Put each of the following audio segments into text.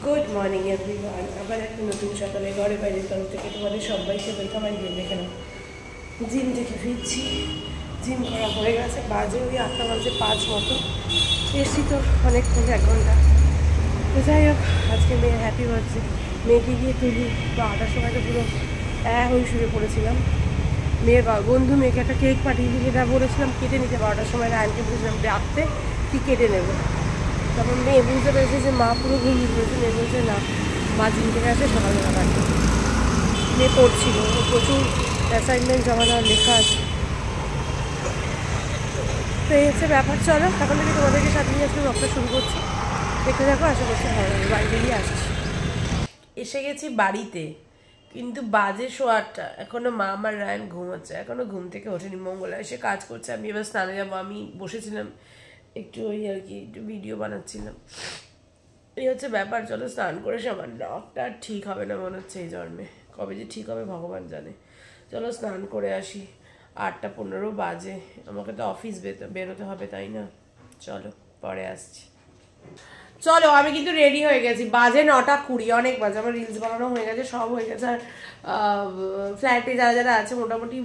Good morning everyone. আবার একটা নতুন সকালে ঘরে বাইরের তরফ থেকে তোমাদের সবাইকে ওয়েলকাম। আমি দেখে নাও জিম থেকে ফিরছি। জিম করা হয়ে গেছে, বাজে ওই 8টা বাজে 5 মতো। এসছি তো অনেকক্ষণ, 1 ঘন্টা। তো যাই হোক, আজকে মেয়ের হ্যাপি বার্থডে। মেয়েকে গিয়ে তুলি 8টার সময় তো পুরো হয়ে শুয়ে পড়েছিলাম। মেয়ের বন্ধু মেয়েকে একটা কেক পাঠিয়ে দিয়ে যেটা বলেছিলাম কেটে নিতে, 12টার সময় রায়নকে বলেছিলাম ডাকতে কি কেটে নেবে। তখন মেয়ে বুঝতে পেরেছে যে মা পুরো ঘুমিয়ে পড়েছে। মেয়ে বলছে না, মা জিম থেকে আসে সকালবেলা কাটবে। মেয়ে পড়ছিল, প্রচুর অ্যাসাইনমেন্ট জমা দেওয়ার লেখা আছে। তো এই হচ্ছে ব্যাপার। চলো এখন থেকে তোমাদেরকে সাথে নিয়ে আসলে ব্লগটা শুরু করছি, দেখতে থাকো, আশা করছি ভালো লাগবে। বাড়ি বেরিয়ে আসছি, এসে গেছি বাড়িতে, কিন্তু বাজে 8:15। এখনও মা আমার রায়ন ঘুমাচ্ছে, এখনও ঘুম থেকে ওঠেনি। মঙ্গলা এসে কাজ করছে, আমি এবার স্নানে যাবো। আমি বসেছিলাম একটু ওই আর কি, একটু ভিডিও বানাচ্ছিলাম। এই হচ্ছে ব্যাপার। চলো স্নান করে আমার নাকটা ঠিক হবে না মনে হচ্ছে এই জন্মে, কবে যে ঠিক হবে ভগবান জানে। চলো স্নান করে আসি, 8:15 বাজে। আমাকে তো অফিস বেরোতে হবে, তাই না? চলো পরে আসছি। চলো আমি কিন্তু রেডি হয়ে গেছি, বাজে 9:20, অনেক বাজে। আমার রিলস বানানো হয়ে গেছে, সব হয়ে গেছে। আর ফ্ল্যাটে যারা যারা আছে মোটামুটি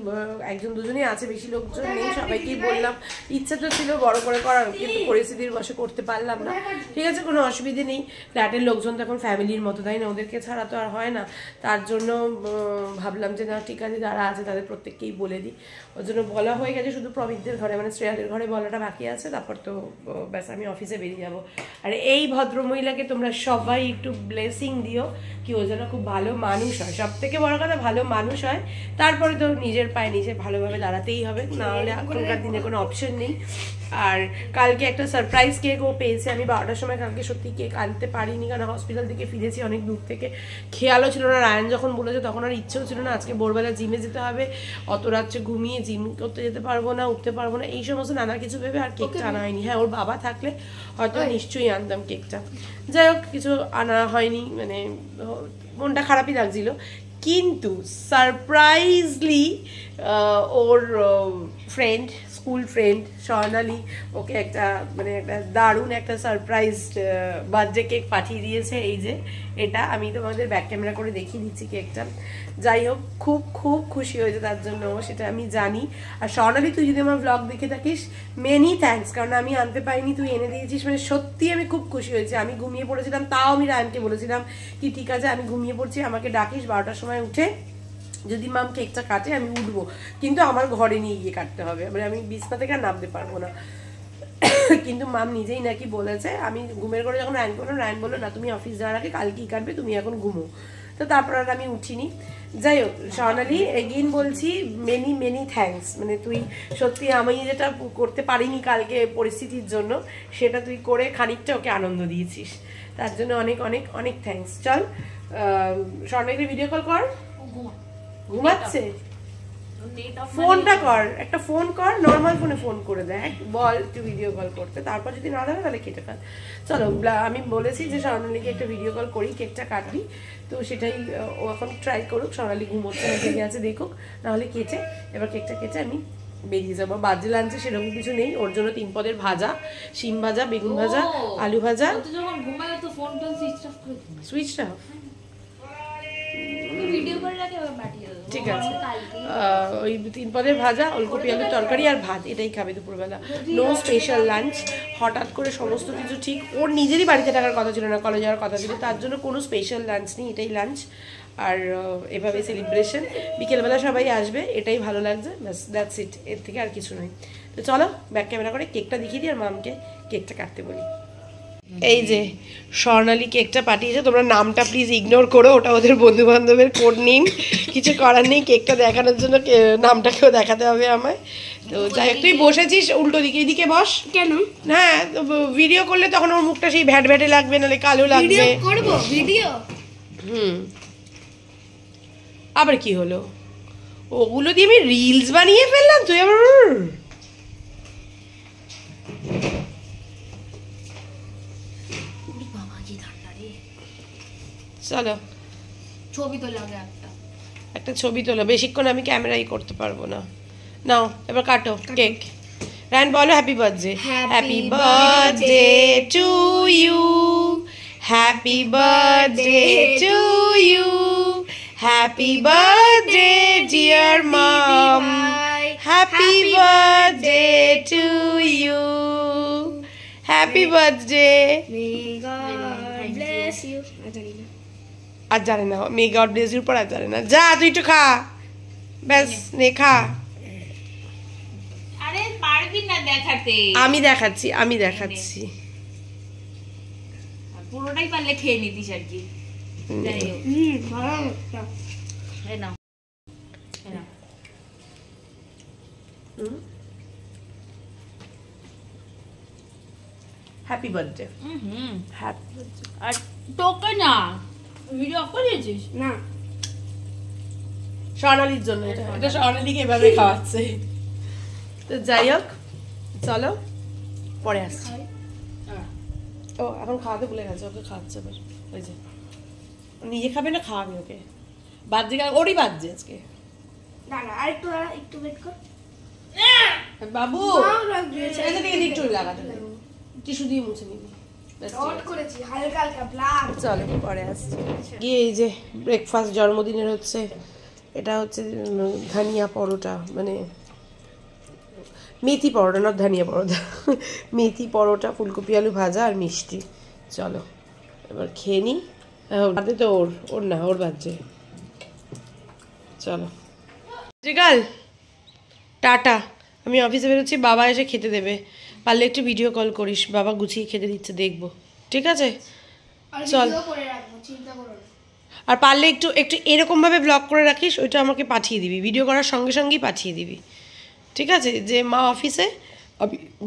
1-2জনই আছে, বেশি লোকজন নেই। সবাইকেই বললাম, ইচ্ছা তো ছিল বড় করে করার, কিন্তু পরিস্থিতির বশে করতে পারলাম না। ঠিক আছে, কোনো অসুবিধে নেই। ফ্ল্যাটের লোকজন তো এখন ফ্যামিলির মতো, তাই না? ওদেরকে ছাড়া তো আর হয় না। তার জন্য ভাবলাম যে না ঠিক আছে, যারা আছে তাদের প্রত্যেককেই বলে দিই। ওর জন্য বলা হয়ে গেছে, শুধু প্রবীরদের ঘরে মানে শ্রেয়াদের ঘরে বলাটা বাকি আছে। তারপর তো ব্যাস আমি অফিসে বেরিয়ে যাবো। আর এই ভদ্রমহিলাকে তোমরা সবাই একটু ব্লেসিং দিও, কি ও যেন খুব ভালো মানুষ হয়। সব থেকে বড় কথা ভালো মানুষ হয়। তারপরে তো নিজের পায়ে নিজে ভালোভাবে দাঁড়াতেই হবে, না হলে এখনকার দিনে কোনো অপশন নেই। আর কালকে একটা সারপ্রাইজ কেক ও পেয়েছে। আমি 12টার সময় কালকে সত্যি কেক আনতে পারিনি, কারণ হসপিটাল থেকে ফিরেছি অনেক দূর থেকে। খেয়ালও ছিল না, রায়ন যখন বলেছে তখন আর ইচ্ছেও ছিল না। আজকে ভোরবেলা জিমে যেতে হবে, অত রাত্রে ঘুমিয়ে জিম করতে যেতে পারবো না, উঠতে পারবো না, এই সমস্ত নানা কিছু ভেবে আর কেকটা আনা হয়নি। হ্যাঁ, ওর বাবা থাকলে হয়তো নিশ্চয়ই আনতাম কেকটা। যাই হোক, কিছু আনা হয়নি, মানে মনটা খারাপই লাগছিল। কিন্তু সারপ্রাইজলি ওর ফ্রেন্ড, স্কুল ফ্রেন্ড স্বর্ণালী ওকে একটা মানে একটা দারুণ একটা সারপ্রাইজ বার্থডে কেক পাঠিয়ে দিয়েছে। এই যে এটা আমি তোমাদের ব্যাক ক্যামেরা করে দেখিয়ে দিচ্ছি কেকটা। যাই হোক, খুব খুব খুশি হয়েছে তার জন্য, সেটা আমি জানি। আর স্বর্ণালী, তুই যদি আমার ব্লগ দেখে থাকিস, মেনি থ্যাঙ্কস, কারণ আমি আনতে পারিনি, তুই এনে দিয়েছিস। মানে সত্যি আমি খুব খুশি হয়েছি। আমি ঘুমিয়ে পড়েছিলাম, তাও আমি রায়নকে বলেছিলাম কি ঠিক আছে আমি ঘুমিয়ে পড়ছি, আমাকে ডাকিস 12টার সময় উঠে, যদি মাম কেকটা কাটে আমি উঠবো, কিন্তু আমার ঘরে নিয়ে গিয়ে কাটতে হবে, মানে আমি বিছনা থেকে আর নামতে পারবো না। কিন্তু মাম নিজেই নাকি বলেছে, আমি ঘুমের ঘরে যখন রায়ন বললো না তুমি অফিস যাওয়ার আগে কালকেই কাটবে, তুমি এখন ঘুমো। তো তারপর আর আমি উঠিনি। যাই হোক স্বর্ণালী, এগেইন বলছি মেনি মেনি থ্যাঙ্কস। মানে তুই সত্যি আমি যেটা করতে পারিনি কালকে পরিস্থিতির জন্য, সেটা তুই করে খানিকটা ওকে আনন্দ দিয়েছিস, তার জন্য অনেক অনেক অনেক থ্যাঙ্কস। চল স্বর্ণালী ভিডিও কল কর। ঘুমাচ্ছে, ফোনটা কর, একটা ফোন কর, নর্মাল ফোনে ফোন করে দেখ, বল একটু ভিডিও কল করতে। তারপর যদি না ধরে তাহলে কেটে ফেল। চলো, আমি বলেছি যে স্বর্ণালীকে একটা ভিডিও কল করি, কেকটা কাটবি, তো সেটাই ও এখন ট্রাই করুক। স্বর্ণালী ঘুমোচ্ছে না জেগে আছে দেখুক, নাহলে কেটে এবার কেকটা কেটে আমি বেরিয়ে যাবো। বাজে লাঞ্চে সেরকম কিছু নেই, ওর জন্য 3 পদের ভাজা, শিম ভাজা, বেগুন ভাজা, আলু ভাজা। সুইচ অফ, ঠিক আছে। ওই 3 পদের ভাজা, ওলকপি আলুর তরকারি আর ভাত, এটাই খাবে দুপুরবেলা। No special lunch. হঠাৎ করে সমস্ত কিছু ঠিক, ওর নিজেরই বাড়িতে থাকার কথা ছিল না, কলেজে যাওয়ার কথা ছিল, তার জন্য কোনো স্পেশাল লাঞ্চ নেই, এটাই লাঞ্চ। আর এভাবে সেলিব্রেশন, বিকেলবেলা সবাই আসবে, এটাই ভালো লাগছে, ব্যাস দ্যাটস ইট, এর থেকে আর কিছু নয়। তো চলো ব্যাক ক্যামেরা করে কেকটা দেখিয়ে দিই আর মামকে কেকটা কাটতে বলি। এই যে স্বর্ণালী কেকটা পাঠিয়েছে, তোমরা নামটা প্লিজ ইগনোর করো, ওটা ওদের বন্ধু বান্ধবের কোড নেম, কিছু করার নেই। কেকটা দেখানোর জন্য নামটাকেও দেখাতে হবে আমায়। তো যাই হোক, তুই বসেছিস উল্টো দিকে, এদিকে বস। কেন? হ্যাঁ, ভিডিও করলে তখন ওর মুখটা সেই ভ্যাট ভ্যাটে লাগবে, নাহলে কালো লাগবে। ভিডিও আবার কি হলো? ওগুলো দিয়ে আমি রিলস বানিয়ে ফেললাম, তুই আবার চলো ছবি তোলা, একটা ছবি তোলা। বেশিক্ষণ আমি ক্যামেরাই করতে পারবো না। নাও এবার কাটো কেক। রায়ন বলো happy birthday. Happy birthday to you, Happy birthday to you. Happy birthday, dear mom. Happy birthday to you. Happy birthday. May God bless you. আর জানে না, মে গড ব্লেস ইউর পর আর জানে না। যা তুই একটু খা, ব্যাস নে খা। আরে পারবি না দেখাতে। আমি দেখাচ্ছি পুরোটাই পারলে খেয়ে নিতিস আর কি। যাই হোক, এই নাও, এই নাও। Happy birthday. Happy birthday. আর তোকে না ভিডিও অফ করেছিস না, স্বর্ণালীর জন্য এটা স্বর্ণালীকে এভাবে খাওয়াচ্ছে। তো যাই হোক, চলো পরে আসছি। ও এখন খাওয়াতে ভুলে গেছে, ওকে খাওয়াচ্ছে এবার। ওই যে নিজে খাবে না, খাওয়াবি ওকে। বার্থডে ওরই বার্থডে আজকে। দাঁড়া আরেকটু, একটু ওয়েট কর বাবু। এটা থেকে একটু লাগাতে টিস্যু দিয়ে মুছে নিবি। নট করেছি হালকা হালকা ব্লাড। চলো পরে আসছি। গিয়ে এই যে ব্রেকফাস্ট জন্মদিনের হচ্ছে, এটা হচ্ছে ধানিয়া পরোটা, মানে মেথি পরোটা, না ধানিয়া পরোটা। মেথি পরোটা, ফুলকপি আলু ভাজা আর মিষ্টি। চলো এবার খেয়ে নিই। বাদে তো ওর না, ওর বাজছে। চলো কাল টাটা। আমি অফিসে বেরোচ্ছি, বাবা এসে খেতে দেবে। পারলে একটু ভিডিও কল করিস, বাবা গুছিয়ে খেতে দিচ্ছে, দেখবো। ঠিক আছে চল। আর পারলে একটু একটু এরকমভাবে ব্লগ করে রাখিস, ওইটা আমাকে পাঠিয়ে দিবি, ভিডিও করার সঙ্গে সঙ্গেই পাঠিয়ে দিবি। ঠিক আছে, যে মা অফিসে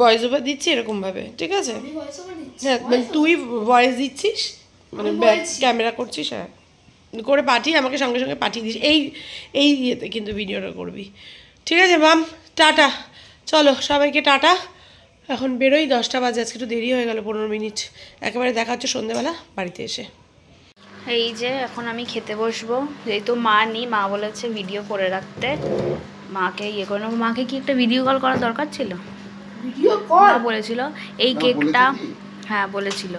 ভয়েস ওভার দিচ্ছি এরকমভাবে। ঠিক আছে, হ্যাঁ মানে তুই ভয়েস দিচ্ছিস, মানে ব্যাক ক্যামেরা করছিস, হ্যাঁ করে পাঠিয়ে আমাকে সঙ্গে সঙ্গে পাঠিয়ে দিস। এই ইয়েতে কিন্তু ভিডিওটা করবি। ঠিক আছে মাম, টাটা। চলো সবাইকে টাটা। এখন বেরোই, 10টা বাজে, আজকে একটু দেরি হয়ে গেল 15 মিনিট। একেবারে দেখা হচ্ছে সন্ধ্যেবেলা বাড়িতে এসে। এই যে এখন আমি খেতে বসবো, যেহেতু মা নেই, মা বলেছে ভিডিও করে রাখতে, মাকে ইয়ে করে নেবো। মাকে কি একটা ভিডিও কল করার দরকার ছিল? ভিডিও কল বলেছিল এই কেকটা, হ্যাঁ বলেছিল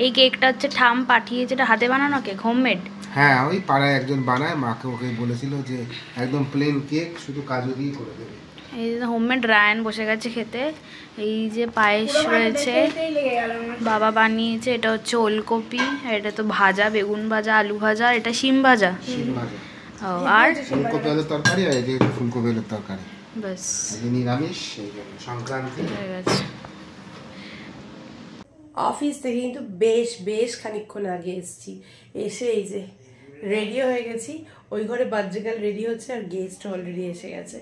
এই কেকটা হচ্ছে ঠাম পাঠিয়েছে, এটা হাতে বানানো কেক, হোমমেড। হ্যাঁ ওই পাড়ায় একজন বানায়, মাকে ওকে বলেছিল যে একদম প্লেন কেক, শুধু কাজু দিয়ে করে দেবে। এই যে হোমমেড, রায়ান বসে গেছে খেতে। এই যে পায়েস রয়েছে, বাবা বানিয়েছে। এটা হচ্ছে ওলকপি, আর এটা তো ভাজা, বেগুন ভাজা, আলু ভাজা, আর এটা শিম ভাজা। ও আর ফুলকপি আলুর তরকারি, আর এই যে ফুলকপি আলুর তরকারি। ব্যাস নিরামিষ, সংক্রান্তি হয়ে গেছে। অফিস থেকে কিন্তু বেশ খানিকক্ষণ আগে এসেছি। এসে এই যে রেডি হয়ে গেছি, ওই ঘরে বার্থডে রেডি হচ্ছে, আর গেস্ট অলরেডি এসে গেছে।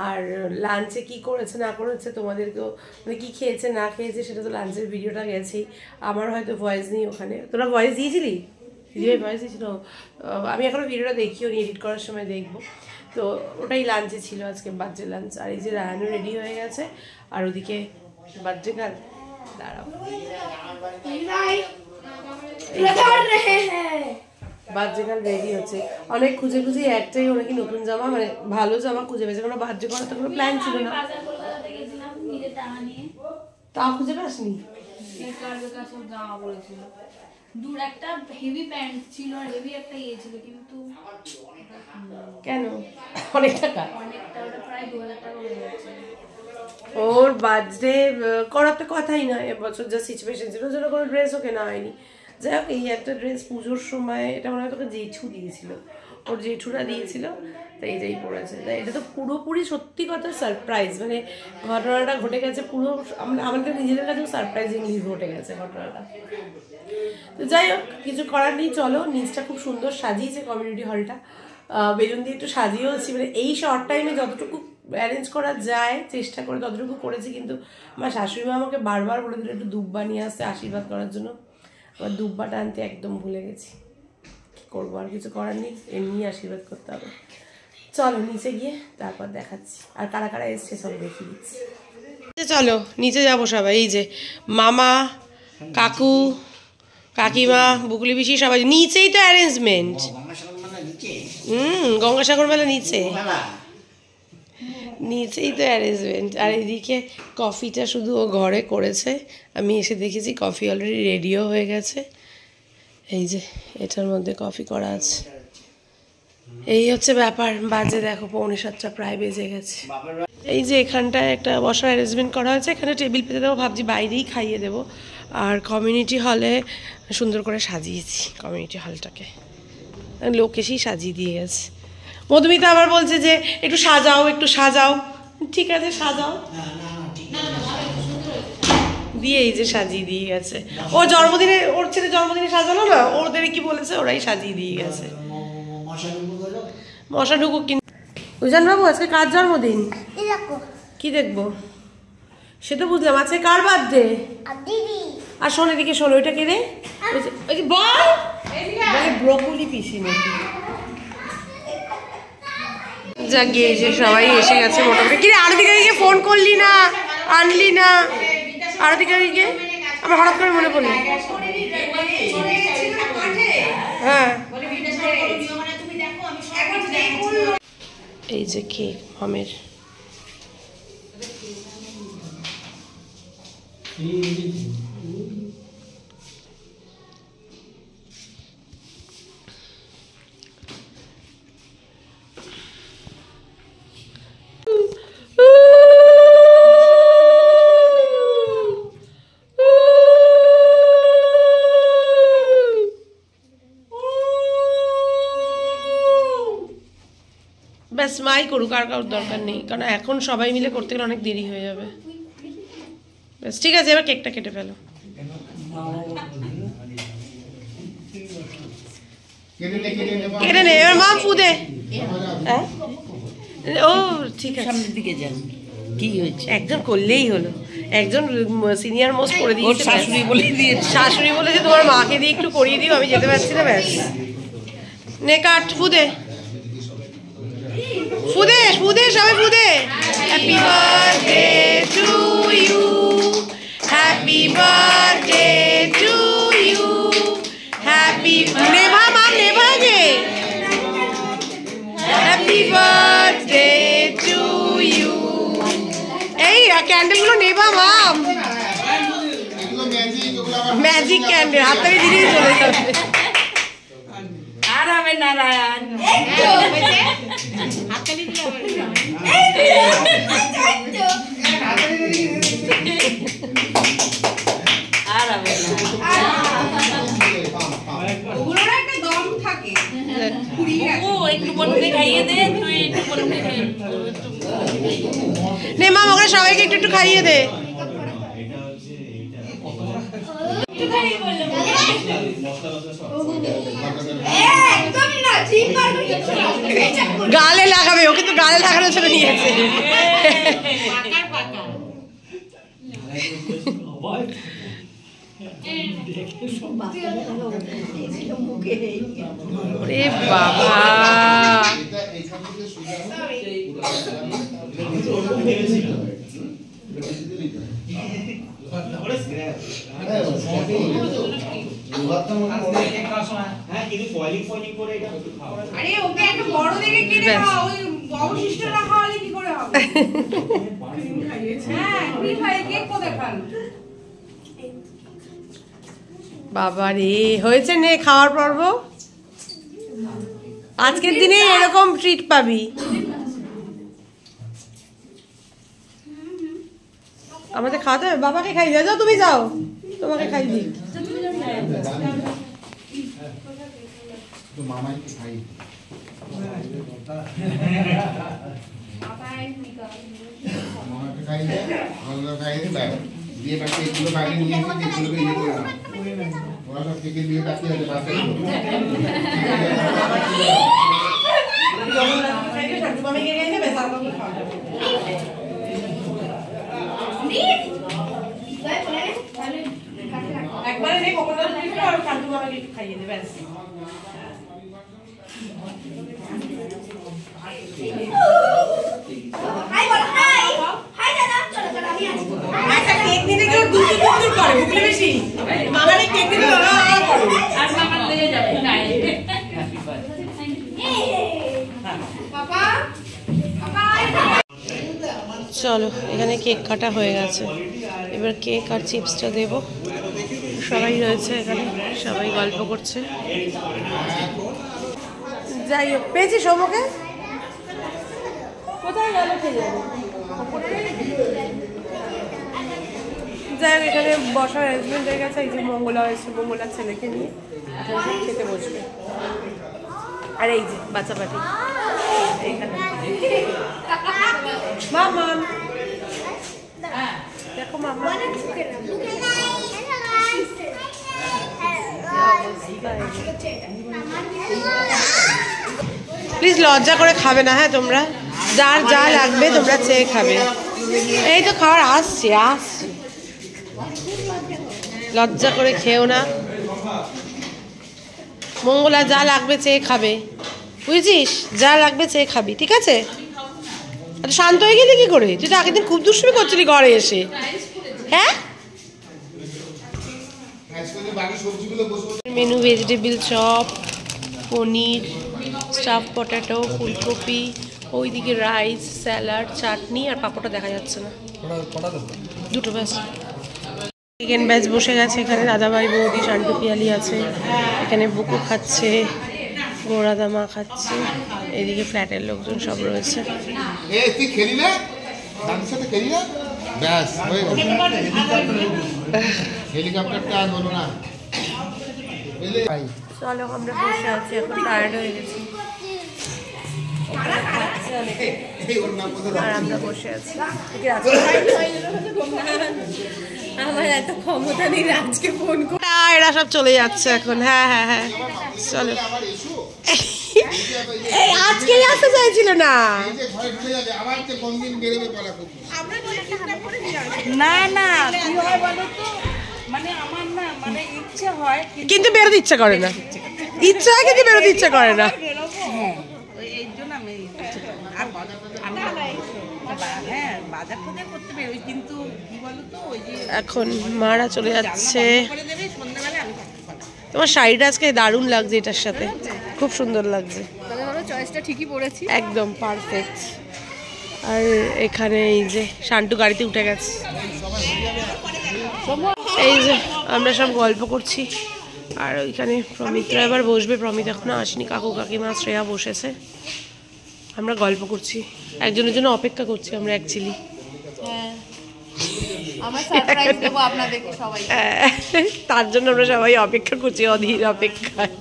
আর লাঞ্চে কি করেছে না করেছে তোমাদেরকেও, মানে কী খেয়েছে না খেয়েছে সেটা তো লাঞ্চের ভিডিওটা গেছেই। আমার হয়তো ভয়েস নেই ওখানে, তোরা ভয়েস দিয়েছিলি? দিদিভাই ভয়েস দিয়েছিল, আমি এখনও ভিডিওটা দেখিও নি, এডিট করার সময় দেখবো। তো ওটাই লাঞ্চে ছিল আজকে, বার্থডে লাঞ্চ। আর এই যে রায়ানও রেডি হয়ে গেছে, আর ওদিকে বার্থডে গার্ল দাঁড়াও বার্থডে গার্ল রেডি হচ্ছে। অনেক খুঁজে একটাই ওরা কি নতুন জামা, মানে ভালো জামা খুঁজে পেয়েছে, কোনো বার্থডে করার তো কোনো প্ল্যান ছিল না। তাও খুঁজে পাসনি? দূর একটা হেভি প্যান্ট ছিল আর হেভি একটা ইয়ে ছিল, কিন্তু কেন অনেক টাকা, অনেকটা, ওটা প্রায় 2000 টাকা হয়ে যাচ্ছে। ওর বার্থডে করার তো কথাই না, এবছর যা সিচুয়েশন ছিল যেন কোনো ড্রেসও কেনা হয়নি। যাই হোক, এই একটা ড্রেস পুজোর সময়, এটা মনে হয় তোকে জেঠু দিয়েছিল, ওর জেঠুরা দিয়েছিল, তাই এটাই পড়েছে। তাই এটা তো পুরোপুরি সত্যি কথা সারপ্রাইজ, মানে ঘটনাটা ঘটে গেছে পুরো আমাদের নিজেদের কাছেও সারপ্রাইজিংলি ঘটে গেছে ঘটনাটা। তো যাই হোক, কিছু করার নেই। চলো, নিচটা খুব সুন্দর সাজিয়েছে কমিউনিটি হলটা, বেলুন দিয়ে একটু সাজিয়েওছি, মানে এই শর্ট টাইমে যতটুকু অ্যারেঞ্জ করা যায় চেষ্টা করে ততটুকু করেছি। কিন্তু আমার শাশুড়ি মা আমাকে বারবার বলে দিল একটু দুব্বা নিয়ে আসতে আশীর্বাদ করার জন্য, আবার দুব্বাটা আনতে একদম ভুলে গেছি। কী করবো, আর কিছু করার নেই, এমনি আশীর্বাদ করতে হবে। চলো নিচে গিয়ে তারপর দেখাচ্ছি, আর কারা কারা এসছে সব দেখিয়ে দিচ্ছি। চলো নিচে যাবো সবাই, এই যে মামা, কাকু, কাকিমা, বুকলি পিসি সবাই নিচেই তো অ্যারেঞ্জমেন্ট। গঙ্গাসাগর মেলা নিচেই তো অ্যারেঞ্জমেন্ট। আর এদিকে কফিটা শুধু ও ঘরে করেছে, আমি এসে দেখেছি কফি অলরেডি রেডিও হয়ে গেছে। এই যে এটার মধ্যে কফি করা আছে। এই হচ্ছে ব্যাপার। বাজে দেখো 6:45 প্রায় বেজে গেছে। এই যে এখানটায় একটা বসার অ্যারেঞ্জমেন্ট করা হয়েছে, এখানে টেবিল পেতে দেবো, ভাবছি বাইরেই খাইয়ে দেবো। আর কমিউনিটি হলে সুন্দর করে সাজিয়েছি কমিউনিটি হলটাকে, লোক এসেই সাজিয়ে দিয়ে গেছে। মধুমিতা আবার বলছে যে একটু সাজাও একটু সাজাও, ঠিক আছে সাজাও দিয়ে এই যে সাজিয়ে দিয়ে গেছে। ও জন্মদিনে, ওর ছেলে জন্মদিনে সাজালো না, ওদের কি বলেছে ওরাই সাজিয়ে দিয়ে গেছে। মশা ঢুকুক। কিন্তু উজান বাবু আজকে কার জন্মদিন? কি দেখবো? সে তো বুঝলাম, আজকে কার বার্থডে? আর শোন এদিকে, শোন ওইটা কে রে? ওই যে বল ব্রকুলি পিসি নাকি। যা গিয়েছে সবাই এসে গেছে মোটামুটি। কিরে আরতিকারীকে ফোন করলি না, আনলি না? আরতিকারীকে আমার হঠাৎ করে মনে পড়লো। হ্যাঁ এই যে কেক মামের। ব্যাস মাই করুক, আর কারোর দরকার নেই, কারণ এখন সবাই মিলে করতে গেলে অনেক দেরি হয়ে যাবে। ব্যাস ঠিক আছে, এবার কেকটা কেটে ফেলো। কেটে নে এবার, মা ফুদে। হ্যাঁ ও ঠিক আছে, সামনের দিকে যান। কি হয়েছে? একজন করলেই হলো, একজন সিনিয়র মোস্ট করে দিয়েছে। শাশুড়ি বলে দিয়েছে, শাশুড়ি বলেছে তোমার মাকে দিয়ে একটু করিয়ে দিও, আমি যেতে পারছি না। ব্যাস নে কাট, ফুদে ফুদে ফুদে সবাই ফুদে। Happy birthday to you, happy birthday to you, happy নেভা মা নেভা গে, হ্যাপি বার্থডে টু ইউ। এই ক্যান্ডেলগুলো নেভা মাম, ম্যাজিক ক্যান্ডেল, হাততালি দিলেই চলে যাবে। নারায়ণ নে মা, ওখানে সবাইকে একটু একটু খাইয়ে দে। গালে লাগাবে, ও কিন্তু গালে লাগানোর জন্য নিয়েছে। ওরে বাবা, বাবা রে, হয়েছে নে খাওয়ার পর্ব। আজকের দিনে এরকম ট্রিট পাবি। আমাদের খাওয়াতে হবে, বাবাকে খাই দিয়ে যাও, তুমি যাও, তোমাকে খাই দিই। একবারে নেই কোকোনাট মিল্ক আর কাজু বাদাম একটু খাইয়ে দে ব্যাস। হাই বল, হাই হাই দাদা, চলো চলো আমি আছি। আচ্ছা কেক নিতে গেলে দুধ দুধ করে বুঝলে বেশি, মামারে কেক দিতে করে আর মামা লেগে যাবে। নাই হ্যাপি বার্থডে পাপা পাপা। চলো এখানে কেক কাটা হয়ে গেছে, এবার কেক আর চিপসটা দেবো সবাই রয়েছে এখানে, সবাই গল্প করছে। যাই হোক, পেয়েছি সমকে, কোথায় গেল কে জানে। যাই হোক, এখানে বসার অ্যারেঞ্জমেন্ট হয়ে গেছে। এই যে মঙ্গলা হয়েছে, মঙ্গলার ছেলেকে নিয়ে এখন সব খেতে বসবে। আর এই যে বাচ্চা পাটি এইখানে, মামা দেখো মামা প্লিজ লজ্জা করে খাবে না, হ্যাঁ তোমরা যার যা লাগবে তোমরা চেয়ে খাবে। এই তো খাবার আসছে আসছে, লজ্জা করে খেও না। মঙ্গলা যা লাগবে চেয়ে খাবে, বুঝেছিস? যা লাগবে চেয়ে খাবি, ঠিক আছে? শান্ত হয়ে গেলি কি করে? তুই তো আগের দিন খুব দুষ্টুমি করছিলি ঘরে এসে। হ্যাঁ, মেনু ভেজিটেবিল চপ, পনির, স্টাফ পটেটো, ফুলকপি, ওইদিকে রাইস, স্যালাড, চাটনি আর পাঁপড়টা দেখা যাচ্ছে না, দুটো ব্যাস। চিকেন ব্যাচ বসে গেছে এখানে, দাদাভাই বৌদি শান্টু পিয়ালি আছে এখানে, বুকু খাচ্ছে, গোড়াদা মা খাচ্ছে, এদিকে ফ্ল্যাটের লোকজন সব রয়েছে। চলো আমরা বসে আছি, এখন টায়ার্ড হয়ে গেছি আর আমরা বসে আছি। আমার এত ক্ষমতা নেই আজকে ফোন করে, এরা সব চলে যাচ্ছে এখন। হ্যাঁ হ্যাঁ হ্যাঁ, চলো। আজকেই আসতে চাইছিল না, না না কি হয় বলো তো, মানে আমার না মানে ইচ্ছে হয় কিন্তু বেরোতে ইচ্ছা করে না, ইচ্ছা হয় কিন্তু বেরোতে ইচ্ছা করে না। হ্যাঁ এই জন্য আমি হ্যাঁ বাজার খোঁজা করতে বেরোই, কিন্তু কি বলো তো ওই যে এখন মারা চলে যাচ্ছে। করে দেবে সন্ধ্যাবেলা আমি থাকতে পারি। তোমার শাড়িটা আজকে দারুণ লাগছে, এটার সাথে খুব সুন্দর লাগছে, তাহলে ধরো চয়েসটা ঠিকই পড়েছি, একদম পারফেক্ট। আর এখানে এই যে শান্টু গাড়িতে উঠে গেছে, এই যে আমরা সব গল্প করছি। আর ওইখানে প্রমিতরা এবার বসবে, প্রমিত এখনো আসেনি, কাকু কাকিমা শ্রেয়া বসেছে, আমরা গল্প করছি, একজনের জন্য অপেক্ষা করছি আমরা অ্যাকচুয়ালি। তার জন্য আমরা সবাই অপেক্ষা করছি, অধীর অপেক্ষায়।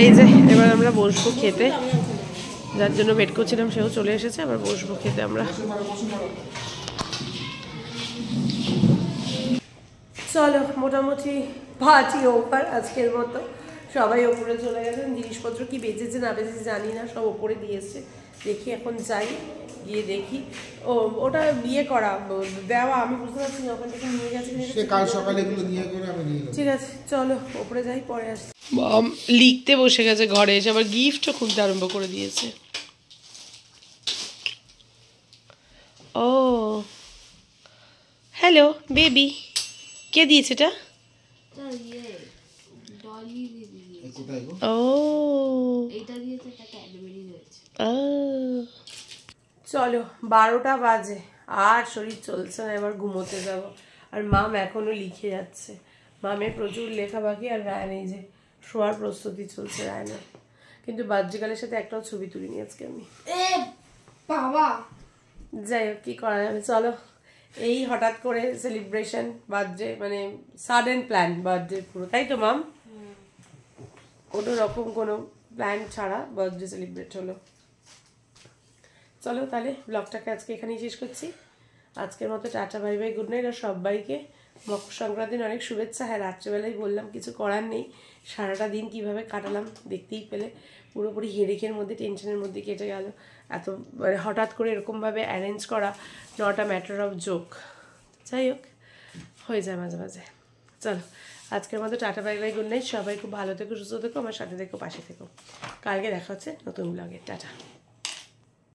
এই যে এবার আমরা বসবো খেতে, যার জন্য ওয়েট করছিলাম সেও চলে এসেছে, আবার বসবো খেতে আমরা। চলো মোটামুটি পার্টি ওভার আজকের মতো, সবাই ওপরে চলে গেছেন, জিনিসপত্র কি বেঁচেছে না বেঁচেছে জানি না, সব ওপরে দিয়েছে। দেখি এখন যাই, গিয়ে দেখি। ও ওটা বিয়ে করা দেওয়া, আমি বুঝতে পারছি না ওখান থেকে নিয়ে গেছে, কাল সকালে এগুলো নিয়ে করে আমি নিয়ে নেব। ঠিক আছে চলো ওপরে যাই, পরে আসছি। লিখতে বসে গেছে ঘরে এসে, আবার গিফটও খুলতে আরম্ভ করে দিয়েছে। ও হ্যালো বেবি, কে দিয়েছে এটা? ও চলো 12টা বাজে আর শরীর চলছে না, এবার ঘুমোতে যাব। আর মাম এখনো লিখে যাচ্ছে, মামের প্রচুর লেখা বাকি। আর রায়ন এই যে শোয়ার প্রস্তুতি চলছে রায়নের, কিন্তু বাহ্যিকালের সাথে একটাও ছবি তুলিনি আজকে আমি। বাবা যাই হোক কি করা যাবে, চলো। এই হঠাৎ করে সেলিব্রেশন, বার্থডে মানে সাডেন প্ল্যান বার্থডে পুরো, তাই তো মাম? কোনো রকম কোনো প্ল্যান ছাড়া বার্থডে সেলিব্রেট হলো। চলো তাহলে ব্লগটাকে আজকে এখানেই শেষ করছি। আজকের মতো টাটা বাই বাই, গুড নাইট। আর সবাইকে মকর সংক্রান্তির অনেক শুভেচ্ছা। হ্যাঁ রাত্রেবেলায় বললাম, কিছু করার নেই, সারাটা দিন কিভাবে কাটালাম দেখতেই পেলে, পুরোপুরি হেডেকের মধ্যে টেনশনের মধ্যে কেটে গেল। এত মানে হঠাৎ করে এরকমভাবে অ্যারেঞ্জ করা not a matter of joke, যাই হোক হয়ে যায় মাঝে মাঝে। চলো আজকের মতো টাটা বাই বাই, গুড নাইট। সবাই খুব ভালো থেকো, সুস্থ থেকো, আমার সাথে থেকো, পাশে থেকো। কালকে দেখা হচ্ছে নতুন ব্লগে, টাটা।